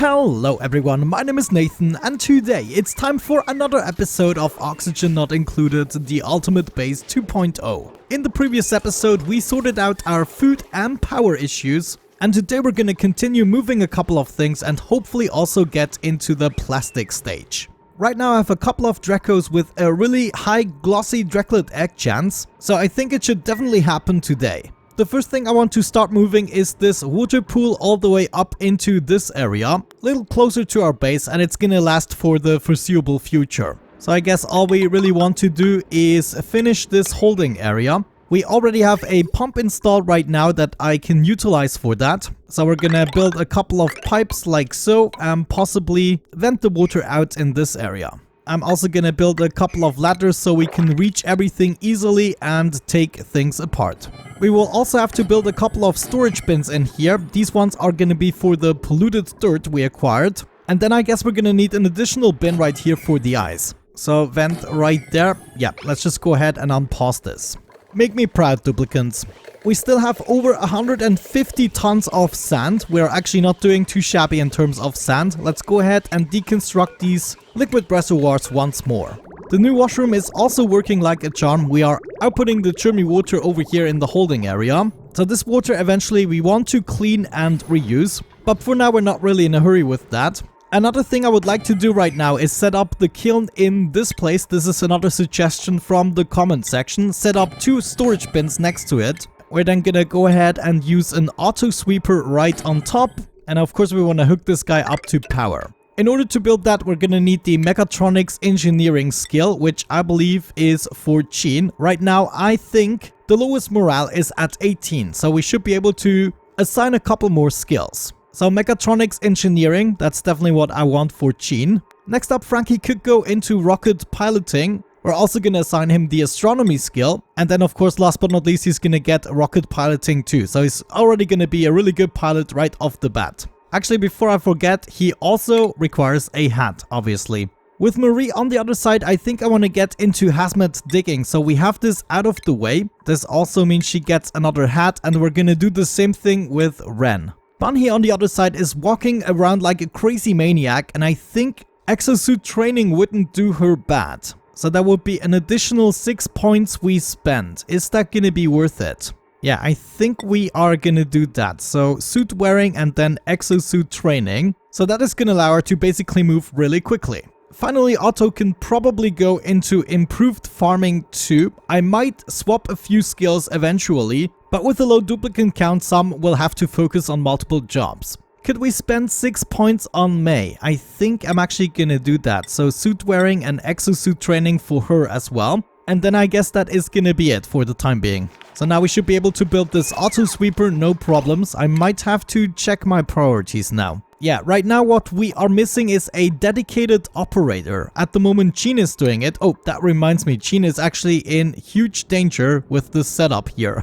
Hello everyone, my name is Nathan and today it's time for another episode of Oxygen Not Included, the Ultimate Base 2.0. In the previous episode we sorted out our food and power issues, and today we're gonna continue moving a couple of things and hopefully also get into the plastic stage. Right now I have a couple of dreckos with a really high glossy drecklet egg chance, so I think it should definitely happen today. The first thing I want to start moving is this water pool all the way up into this area, a little closer to our base, and it's gonna last for the foreseeable future. So I guess all we really want to do is finish this holding area. We already have a pump installed right now that I can utilize for that. So we're gonna build a couple of pipes like so and possibly vent the water out in this area. I'm also gonna build a couple of ladders so we can reach everything easily and take things apart. We will also have to build a couple of storage bins in here. These ones are gonna be for the polluted dirt we acquired. And then I guess we're gonna need an additional bin right here for the ice. So vent right there. Yeah, let's just go ahead and unpause this. Make me proud, duplicants. We still have over 150 tons of sand. We're actually not doing too shabby in terms of sand. Let's go ahead and deconstruct these liquid reservoirs once more. The new washroom is also working like a charm. We are outputting the churny water over here in the holding area. So this water eventually we want to clean and reuse. But for now we're not really in a hurry with that. Another thing I would like to do right now is set up the kiln in this place. This is another suggestion from the comment section. Set up 2 storage bins next to it. We're then gonna go ahead and use an auto sweeper right on top. And of course we want to hook this guy up to power. In order to build that, we're gonna need the mechatronics engineering skill, which I believe is 14. Right now, I think the lowest morale is at 18, so we should be able to assign a couple more skills. So mechatronics engineering, that's definitely what I want for Gene. Next up, Frankie could go into rocket piloting. We're also gonna assign him the astronomy skill. And then of course, last but not least, he's gonna get rocket piloting too. So he's already gonna be a really good pilot right off the bat. Actually, before I forget, he also requires a hat, obviously. With Marie on the other side, I think I want to get into hazmat digging, so we have this out of the way. This also means she gets another hat, and we're gonna do the same thing with Ren. Bunny on the other side is walking around like a crazy maniac, and I think exosuit training wouldn't do her bad. So that would be an additional 6 points we spend. Is that gonna be worth it? Yeah, I think we are gonna do that. So suit wearing and then exosuit training. So that is gonna allow her to basically move really quickly. Finally, Otto can probably go into improved farming too. I might swap a few skills eventually, but with a low duplicate count, some will have to focus on multiple jobs. Could we spend 6 points on May? I think I'm actually gonna do that. So suit wearing and exosuit training for her as well. And then I guess that is gonna be it for the time being. So now we should be able to build this auto sweeper, no problems. I might have to check my priorities now. Yeah, right now what we are missing is a dedicated operator. At the moment, Gene is doing it. Oh, that reminds me, Gene is actually in huge danger with this setup here.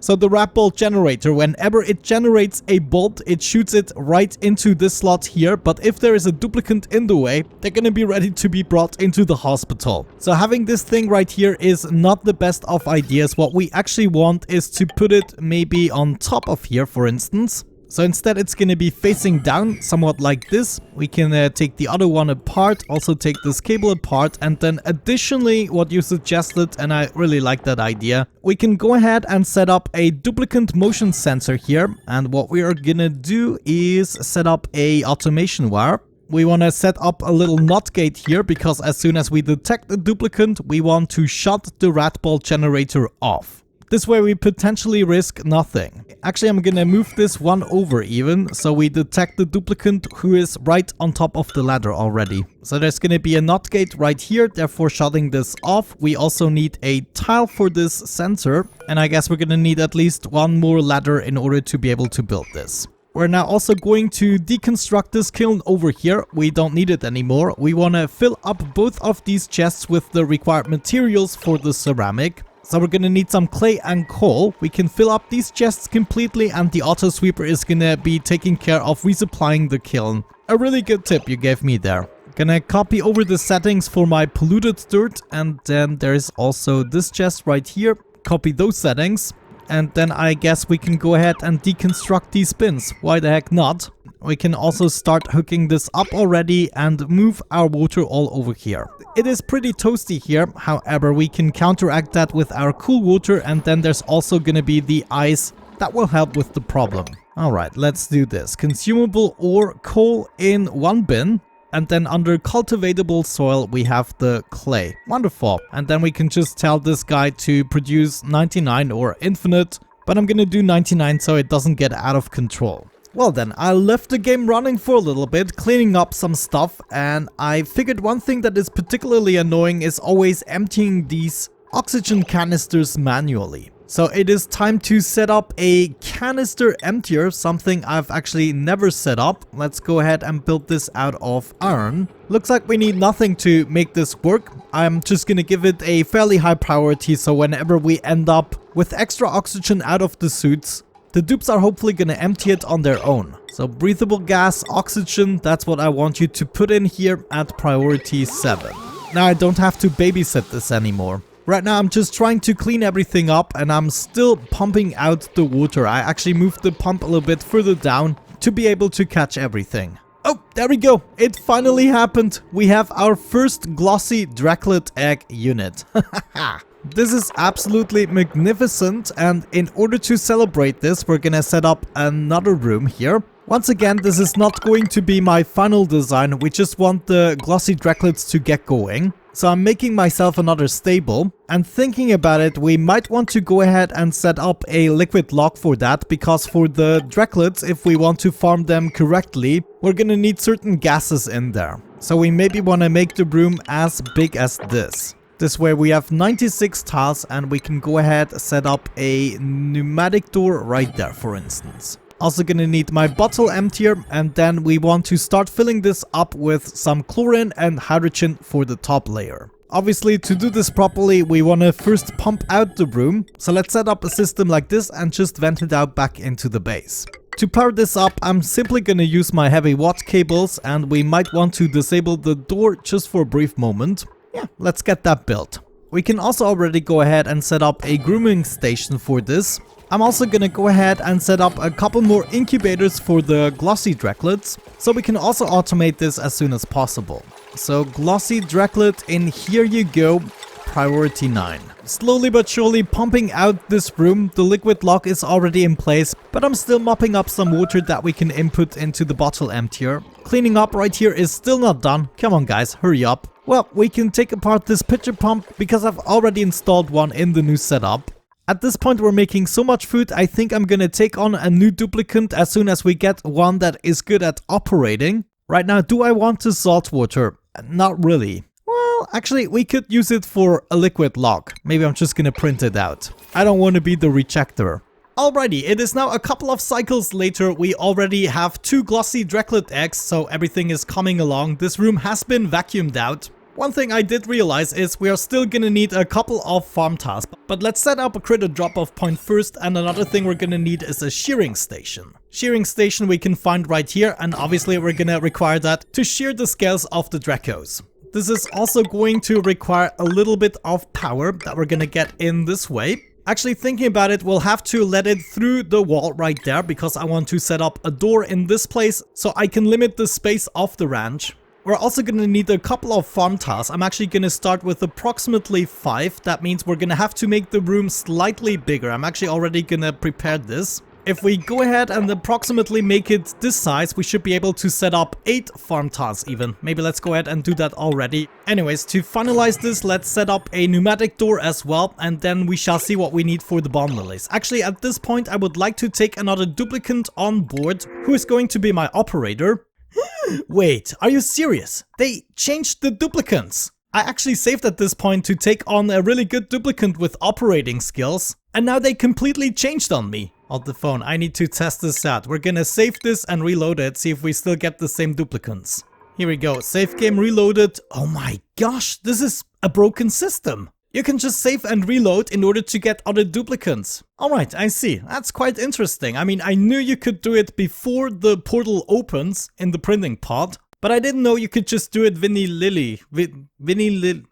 So the rat bolt generator, whenever it generates a bolt, it shoots it right into this slot here. But if there is a duplicant in the way, they're gonna be ready to be brought into the hospital. So having this thing right here is not the best of ideas. What we actually want is to put it maybe on top of here, for instance. So instead it's gonna be facing down, somewhat like this. We can take the other one apart, also take this cable apart, and then additionally what you suggested, and I really like that idea, we can go ahead and set up a duplicant motion sensor here. And what we are gonna do is set up a automation wire. We want to set up a little NOT gate here because as soon as we detect a duplicant, we want to shut the rat bolt generator off. This way we potentially risk nothing. Actually, I'm gonna move this one over even, so we detect the duplicant who is right on top of the ladder already. So there's gonna be a NOT gate right here, therefore shutting this off. We also need a tile for this sensor, and I guess we're gonna need at least one more ladder in order to be able to build this. We're now also going to deconstruct this kiln over here. We don't need it anymore. We want to fill up both of these chests with the required materials for the ceramic. So we're gonna need some clay and coal. We can fill up these chests completely and the auto sweeper is gonna be taking care of resupplying the kiln. A really good tip you gave me there. Gonna copy over the settings for my polluted dirt, and then there's also this chest right here. Copy those settings. And then I guess we can go ahead and deconstruct these bins. Why the heck not? We can also start hooking this up already and move our water all over here. It is pretty toasty here, however we can counteract that with our cool water, and then there's also gonna be the ice that will help with the problem. Alright, let's do this. Consumable ore, coal in one bin. And then under cultivatable soil, we have the clay. Wonderful. And then we can just tell this guy to produce 99 or infinite. But I'm gonna do 99 so it doesn't get out of control. Well then, I left the game running for a little bit, cleaning up some stuff. And I figured one thing that is particularly annoying is always emptying these oxygen canisters manually. So it is time to set up a canister emptier, something I've actually never set up. Let's go ahead and build this out of iron. Looks like we need nothing to make this work. I'm just gonna give it a fairly high priority, so whenever we end up with extra oxygen out of the suits, the dupes are hopefully gonna empty it on their own. So breathable gas, oxygen, that's what I want you to put in here at priority 7. Now I don't have to babysit this anymore. Right now I'm just trying to clean everything up and I'm still pumping out the water. I actually moved the pump a little bit further down to be able to catch everything. Oh, there we go. It finally happened. We have our first glossy drecklet egg unit. This is absolutely magnificent, and in order to celebrate this, we're gonna set up another room here. Once again, this is not going to be my final design. We just want the glossy drecklets to get going. So I'm making myself another stable, and thinking about it, we might want to go ahead and set up a liquid lock for that, because for the drecklets, if we want to farm them correctly, we're gonna need certain gases in there. So we maybe want to make the room as big as this. This way we have 96 tiles and we can go ahead set up a pneumatic door right there, for instance. Also gonna need my bottle emptier, and then we want to start filling this up with some chlorine and hydrogen for the top layer. Obviously, to do this properly, we want to first pump out the room. So let's set up a system like this and just vent it out back into the base. To power this up, I'm simply gonna use my heavy watt cables, and we might want to disable the door just for a brief moment. Yeah, let's get that built. We can also already go ahead and set up a grooming station for this. I'm also gonna go ahead and set up a couple more incubators for the glossy drecklets, so we can also automate this as soon as possible. So glossy drecklet, in here you go, priority 9. Slowly but surely pumping out this room. The liquid lock is already in place, but I'm still mopping up some water that we can input into the bottle emptier. Cleaning up right here is still not done. Come on guys, hurry up. Well, we can take apart this pitcher pump because I've already installed one in the new setup. At this point we're making so much food, I think I'm gonna take on a new duplicant as soon as we get one that is good at operating. Right now, do I want the salt water? Not really. Well, actually we could use it for a liquid lock. Maybe I'm just gonna print it out. I don't want to be the rejecter. Alrighty, it is now a couple of cycles later. We already have 2 glossy drecklet eggs, so everything is coming along. This room has been vacuumed out. One thing I did realize is we are still gonna need a couple of farm tiles, but let's set up a critter drop-off point first, and another thing we're gonna need is a shearing station. Shearing station we can find right here, and obviously we're gonna require that to shear the scales of the dreckos. This is also going to require a little bit of power that we're gonna get in this way. Actually, thinking about it, we'll have to let it through the wall right there, because I want to set up a door in this place so I can limit the space of the ranch. We're also gonna need a couple of farm tiles. I'm actually gonna start with approximately 5. That means we're gonna have to make the room slightly bigger. I'm actually already gonna prepare this. If we go ahead and approximately make it this size, we should be able to set up 8 farm tiles even. Maybe let's go ahead and do that already. Anyways, to finalize this, let's set up a pneumatic door as well, and then we shall see what we need for the bomb lilies. Actually, at this point, I would like to take another duplicant on board, who is going to be my operator. Wait, are you serious? They changed the duplicants. I actually saved at this point to take on a really good duplicant with operating skills, and now they completely changed on me. On the phone, I need to test this out. We're gonna save this and reload it, see if we still get the same duplicants. Here we go, save game reloaded. Oh my gosh, this is a broken system. You can just save and reload in order to get other duplicants. Alright, I see. That's quite interesting. I mean, I knew you could do it before the portal opens in the printing pod, but I didn't know you could just do it vinny-lilly. Vinny-lilly.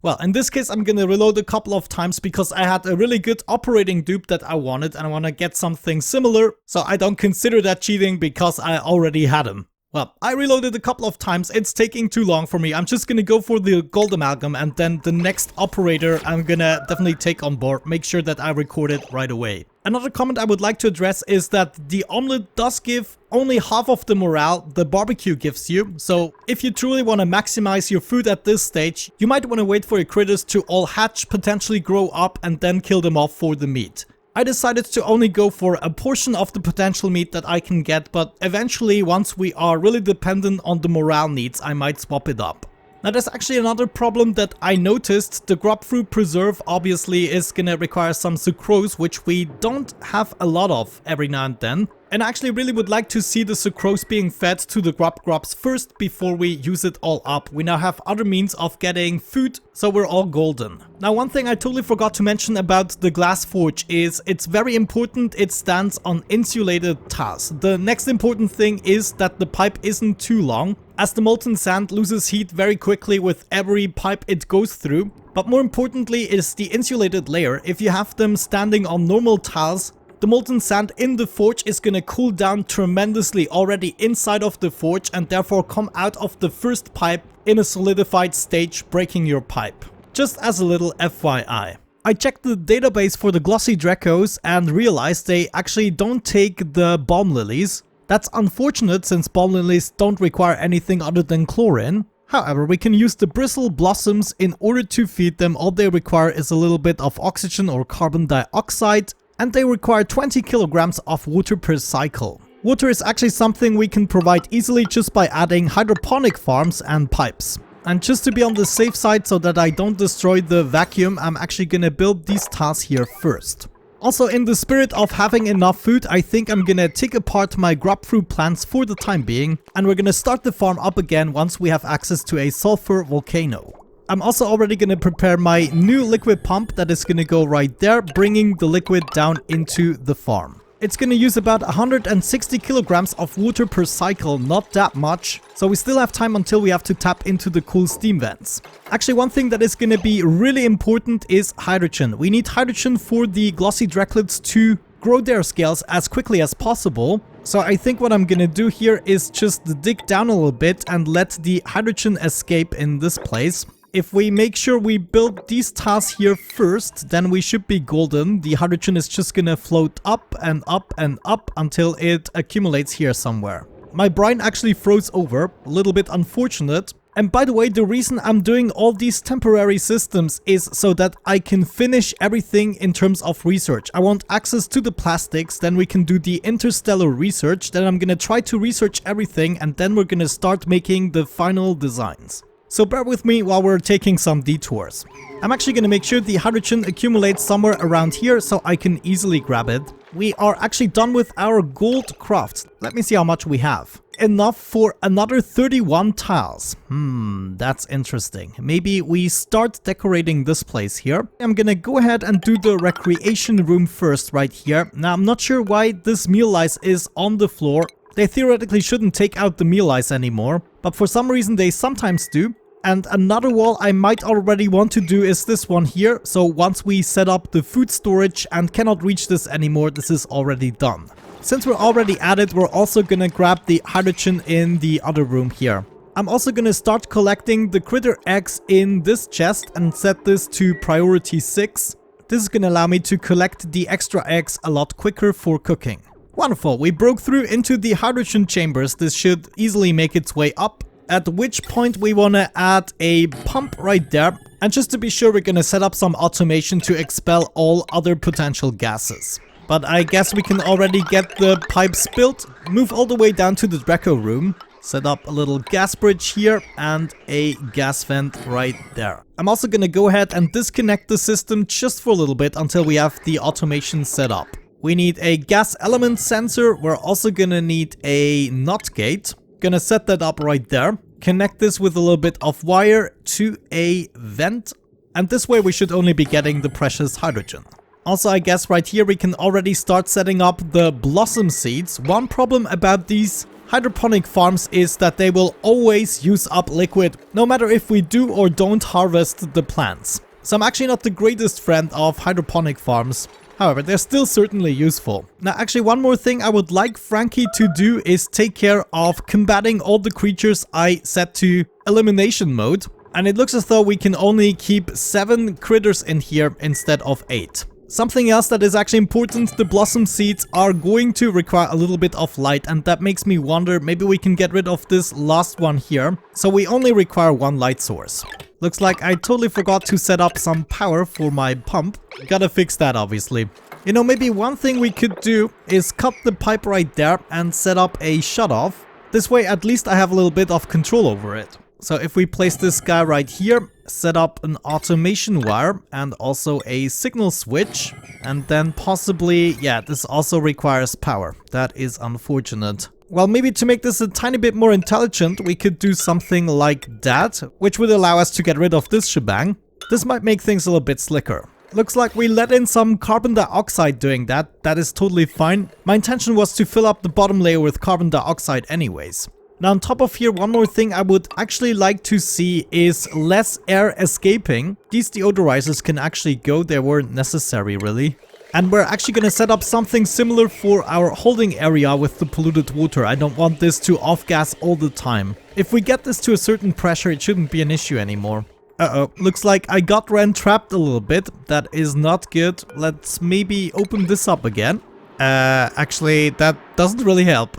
Well, in this case, I'm gonna reload a couple of times because I had a really good operating dupe that I wanted and I wanna get something similar, so I don't consider that cheating because I already had him. Well, I reloaded a couple of times, it's taking too long for me. I'm just gonna go for the gold amalgam and then the next operator I'm gonna definitely take on board, make sure that I record it right away. Another comment I would like to address is that the omelet does give only half of the morale the barbecue gives you. So if you truly want to maximize your food at this stage, you might want to wait for your critters to all hatch, potentially grow up, and then kill them off for the meat. I decided to only go for a portion of the potential meat that I can get, but eventually once we are really dependent on the morale needs, I might swap it up. Now there's actually another problem that I noticed. The grub fruit preserve obviously is gonna require some sucrose, which we don't have a lot of every now and then. And I actually really would like to see the sucrose being fed to the grubs first before we use it all up. We now have other means of getting food, so we're all golden. Now one thing I totally forgot to mention about the glass forge is it's very important it stands on insulated tiles. The next important thing is that the pipe isn't too long, as the molten sand loses heat very quickly with every pipe it goes through. But more importantly is the insulated layer. If you have them standing on normal tiles, the molten sand in the forge is gonna cool down tremendously already inside of the forge and therefore come out of the first pipe in a solidified stage, breaking your pipe. Just as a little FYI. I checked the database for the glossy dreckos and realized they actually don't take the balm lilies. That's unfortunate since balm lilies don't require anything other than chlorine. However, we can use the bristle blossoms in order to feed them. All they require is a little bit of oxygen or carbon dioxide, and they require 20 kilograms of water per cycle. Water is actually something we can provide easily just by adding hydroponic farms and pipes. And just to be on the safe side so that I don't destroy the vacuum, I'm actually gonna build these tiles here first. Also, in the spirit of having enough food, I think I'm gonna take apart my grub fruit plants for the time being, and we're gonna start the farm up again once we have access to a sulfur volcano. I'm also already gonna prepare my new liquid pump that is gonna go right there, bringing the liquid down into the farm. It's gonna use about 160 kilograms of water per cycle, not that much, so we still have time until we have to tap into the cool steam vents. Actually, one thing that is gonna be really important is hydrogen. We need hydrogen for the glossy drecklets to grow their scales as quickly as possible. So I think what I'm gonna do here is just dig down a little bit and let the hydrogen escape in this place. If we make sure we build these tiles here first, then we should be golden. The hydrogen is just gonna float up and up and up until it accumulates here somewhere. My brine actually froze over, a little bit unfortunate. And by the way, the reason I'm doing all these temporary systems is so that I can finish everything in terms of research. I want access to the plastics, then we can do the interstellar research, then I'm gonna try to research everything, and then we're gonna start making the final designs. So bear with me while we're taking some detours. I'm actually gonna make sure the hydrogen accumulates somewhere around here so I can easily grab it. We are actually done with our gold craft. Let me see how much we have. Enough for another 31 tiles. That's interesting. Maybe we start decorating this place here. I'm gonna go ahead and do the recreation room first right here. Now, I'm not sure why this meal ice is on the floor. They theoretically shouldn't take out the meal ice anymore, but for some reason they sometimes do. And another wall I might already want to do is this one here. So once we set up the food storage and cannot reach this anymore, this is already done. Since we're already at it, we're also gonna grab the hydrogen in the other room here. I'm also gonna start collecting the critter eggs in this chest and set this to priority 6. This is gonna allow me to collect the extra eggs a lot quicker for cooking. Wonderful, we broke through into the hydrogen chambers. This should easily make its way up. At which point we want to add a pump right there. And just to be sure, we're going to set up some automation to expel all other potential gases. But I guess we can already get the pipes built. Move all the way down to the DRECKO room. Set up a little gas bridge here and a gas vent right there. I'm also going to go ahead and disconnect the system just for a little bit until we have the automation set up. We need a gas element sensor. We're also gonna need a NOT gate. Gonna set that up right there. Connect this with a little bit of wire to a vent. And this way we should only be getting the precious hydrogen. Also, I guess right here we can already start setting up the blossom seeds. One problem about these hydroponic farms is that they will always use up liquid, no matter if we do or don't harvest the plants. So I'm actually not the greatest friend of hydroponic farms. However, they're still certainly useful. Now, actually, one more thing I would like Frankie to do is take care of combating all the creatures I set to elimination mode. And it looks as though we can only keep 7 critters in here instead of 8. Something else that is actually important, the blossom seeds are going to require a little bit of light, and that makes me wonder, maybe we can get rid of this last one here. So we only require 1 light source. Looks like I totally forgot to set up some power for my pump. Gotta fix that, obviously. You know, maybe one thing we could do is cut the pipe right there and set up a shutoff. This way, at least I have a little bit of control over it. So if we place this guy right here, set up an automation wire and also a signal switch, and then possibly, yeah, this also requires power. That is unfortunate. Well, maybe to make this a tiny bit more intelligent, we could do something like that, which would allow us to get rid of this shebang. This might make things a little bit slicker. Looks like we let in some carbon dioxide doing that. That is totally fine. My intention was to fill up the bottom layer with carbon dioxide anyways. Now on top of here, one more thing I would actually like to see is less air escaping. These deodorizers can actually go, they weren't necessary really. And we're actually going to set up something similar for our holding area with the polluted water. I don't want this to off-gas all the time. If we get this to a certain pressure, it shouldn't be an issue anymore. Uh-oh, looks like I got trapped a little bit. That is not good. Let's maybe open this up again. Actually, that doesn't really help.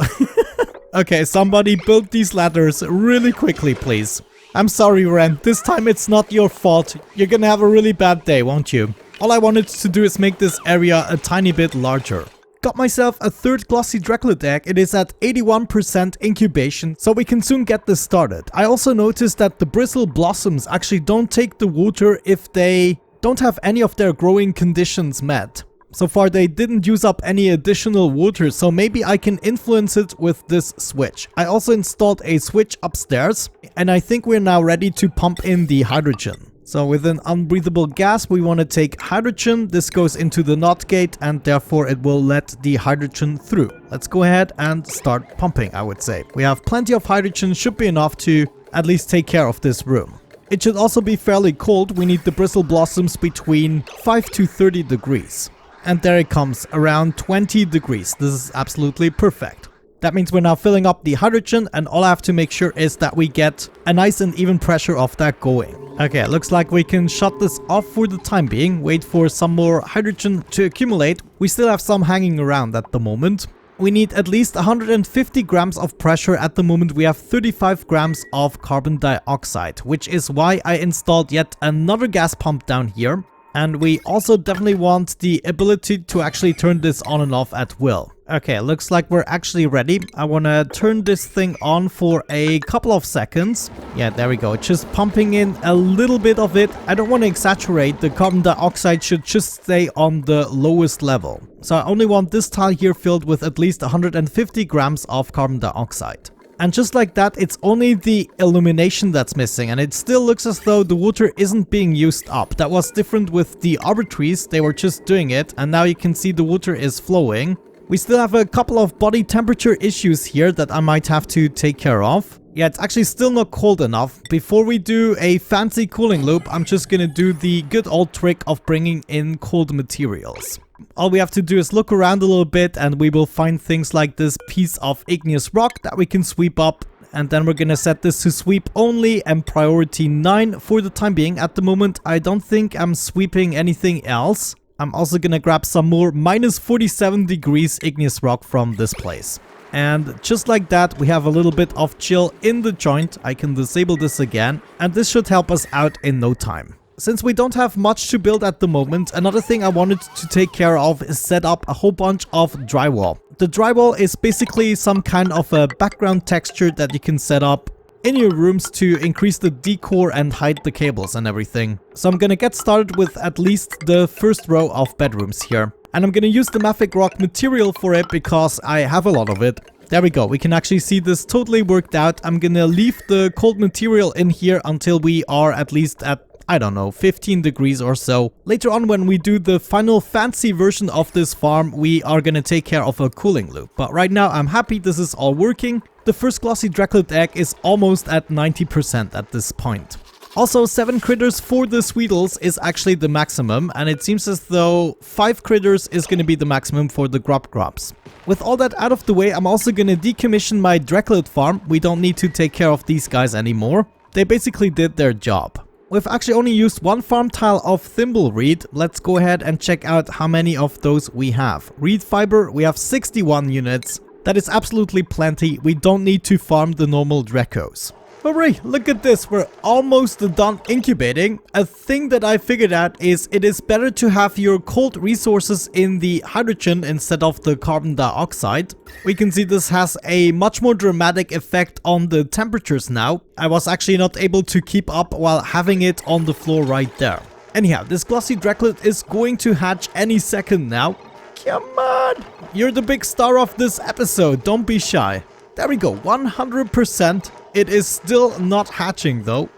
Okay, somebody build these ladders really quickly, please. I'm sorry, Ren. This time it's not your fault. You're gonna have a really bad day, won't you? All I wanted to do is make this area a tiny bit larger. Got myself a 3rd glossy drecklet egg. It is at 81% incubation, so we can soon get this started. I also noticed that the bristle blossoms actually don't take the water if they don't have any of their growing conditions met. So far they didn't use up any additional water, so maybe I can influence it with this switch. I also installed a switch upstairs, and I think we're now ready to pump in the hydrogen. So with an unbreathable gas, we want to take hydrogen. This goes into the NOT gate and therefore it will let the hydrogen through. Let's go ahead and start pumping, I would say. We have plenty of hydrogen, should be enough to at least take care of this room. It should also be fairly cold. We need the bristle blossoms between 5 to 30 degrees. And there it comes, around 20 degrees. This is absolutely perfect. That means we're now filling up the hydrogen, and all I have to make sure is that we get a nice and even pressure of that going. Okay, looks like we can shut this off for the time being, wait for some more hydrogen to accumulate. We still have some hanging around at the moment. We need at least 150 grams of pressure. At the moment we have 35 grams of carbon dioxide, which is why I installed yet another gas pump down here. And we also definitely want the ability to actually turn this on and off at will. Okay, looks like we're actually ready. I want to turn this thing on for a couple of seconds. Yeah, there we go. Just pumping in a little bit of it. I don't want to exaggerate. The carbon dioxide should just stay on the lowest level. So I only want this tile here filled with at least 150 grams of carbon dioxide. And just like that, it's only the illumination that's missing, and it still looks as though the water isn't being used up. That was different with the arbor trees. They were just doing it, and now you can see the water is flowing. We still have a couple of body temperature issues here that I might have to take care of. Yeah, it's actually still not cold enough. Before we do a fancy cooling loop, I'm just gonna do the good old trick of bringing in cold materials. All we have to do is look around a little bit and we will find things like this piece of igneous rock that we can sweep up. And then we're gonna set this to sweep only and priority 9 for the time being. At the moment, I don't think I'm sweeping anything else. I'm also gonna grab some more minus 47 degrees igneous rock from this place. And just like that, we have a little bit of chill in the joint. I can disable this again, and this should help us out in no time. Since we don't have much to build at the moment, another thing I wanted to take care of is set up a whole bunch of drywall. The drywall is basically some kind of a background texture that you can set up in your rooms to increase the decor and hide the cables and everything. So I'm gonna get started with at least the first row of bedrooms here. And I'm gonna use the mafic rock material for it because I have a lot of it. There we go, we can actually see this totally worked out. I'm gonna leave the cold material in here until we are at least at I don't know, 15 degrees or so. Later on, when we do the final fancy version of this farm, we are gonna take care of a cooling loop. But right now, I'm happy this is all working. The first glossy drecklet egg is almost at 90% at this point. Also, 7 critters for the Sweetles is actually the maximum, and it seems as though 5 critters is going to be the maximum for the grubs. With all that out of the way, I'm also going to decommission my drecklet farm. We don't need to take care of these guys anymore. They basically did their job. We've actually only used 1 farm tile of thimbleweed. Let's go ahead and check out how many of those we have. Reed fiber, we have 61 units. That is absolutely plenty. We don't need to farm the normal dreckos. Hooray, look at this, we're almost done incubating. A thing that I figured out is it is better to have your cold resources in the hydrogen instead of the carbon dioxide. We can see this has a much more dramatic effect on the temperatures now. I was actually not able to keep up while having it on the floor right there. Anyhow, this glossy drecklet is going to hatch any second now. Come on! You're the big star of this episode, don't be shy. There we go, 100%. It is still not hatching though.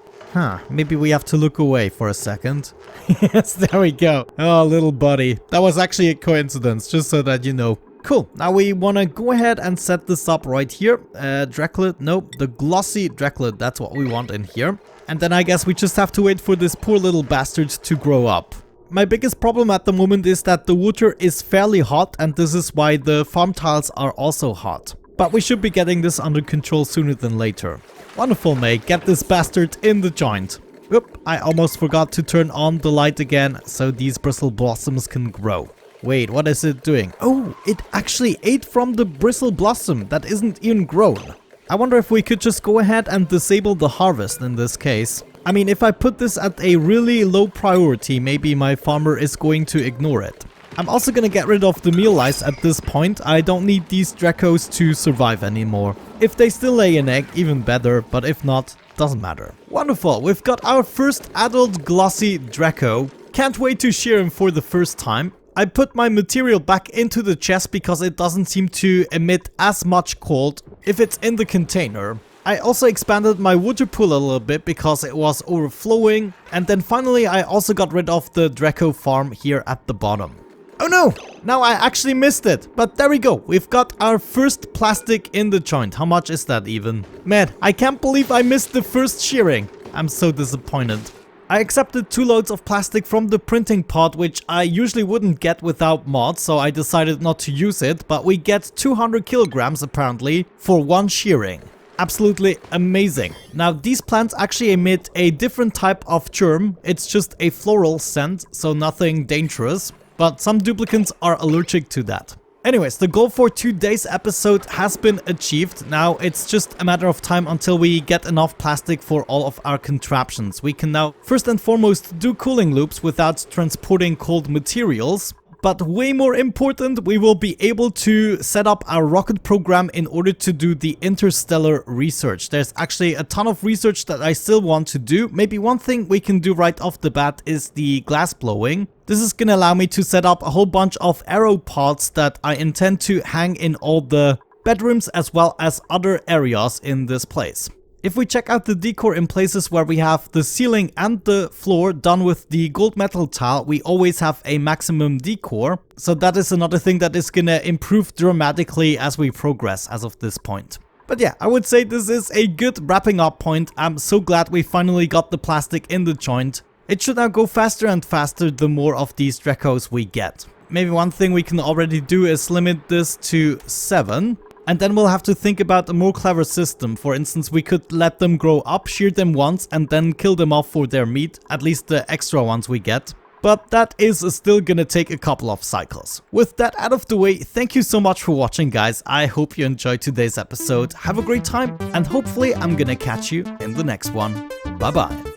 Maybe we have to look away for a second. Yes, there we go. Oh, little buddy. That was actually a coincidence, just so that you know. Cool, now we want to go ahead and set this up right here. Drecklet, nope, the glossy drecklet, that's what we want in here. And then I guess we just have to wait for this poor little bastard to grow up. My biggest problem at the moment is that the water is fairly hot, and this is why the farm tiles are also hot. But we should be getting this under control sooner than later. Wonderful, mate. Get this bastard in the joint. Oop, I almost forgot to turn on the light again so these bristle blossoms can grow. Wait, what is it doing? Oh, it actually ate from the bristle blossom that isn't even grown. I wonder if we could just go ahead and disable the harvest in this case. I mean, if I put this at a really low priority, maybe my farmer is going to ignore it. I'm also gonna get rid of the meal lice at this point. I don't need these dreckos to survive anymore. If they still lay an egg, even better, but if not, doesn't matter. Wonderful, we've got our first adult glossy drecko. Can't wait to shear him for the first time. I put my material back into the chest because it doesn't seem to emit as much cold if it's in the container. I also expanded my water pool a little bit because it was overflowing. And then finally I also got rid of the drecko farm here at the bottom. Oh no! Now I actually missed it. But there we go. We've got our first plastic in the joint. How much is that even? Man, I can't believe I missed the first shearing. I'm so disappointed. I accepted 2 loads of plastic from the printing pod, which I usually wouldn't get without mods, so I decided not to use it. But we get 200 kilograms apparently for 1 shearing. Absolutely amazing. Now these plants actually emit a different type of germ. It's just a floral scent, so nothing dangerous. But some duplicants are allergic to that. Anyways, the goal for today's episode has been achieved. Now it's just a matter of time until we get enough plastic for all of our contraptions. We can now first and foremost do cooling loops without transporting cold materials. But way more important, we will be able to set up our rocket program in order to do the interstellar research. There's actually a ton of research that I still want to do. Maybe one thing we can do right off the bat is the glass blowing. This is gonna allow me to set up a whole bunch of arrow pods that I intend to hang in all the bedrooms as well as other areas in this place. If we check out the decor in places where we have the ceiling and the floor done with the gold metal tile, we always have a maximum decor. So that is another thing that is gonna improve dramatically as we progress as of this point. But yeah, I would say this is a good wrapping up point. I'm so glad we finally got the plastic in the joint. It should now go faster and faster the more of these dreckos we get. Maybe one thing we can already do is limit this to 7. And then we'll have to think about a more clever system. For instance, we could let them grow up, shear them once, and then kill them off for their meat. At least the extra ones we get. But that is still gonna take a couple of cycles. With that out of the way, thank you so much for watching, guys. I hope you enjoyed today's episode. Have a great time, and hopefully I'm gonna catch you in the next one. Bye bye.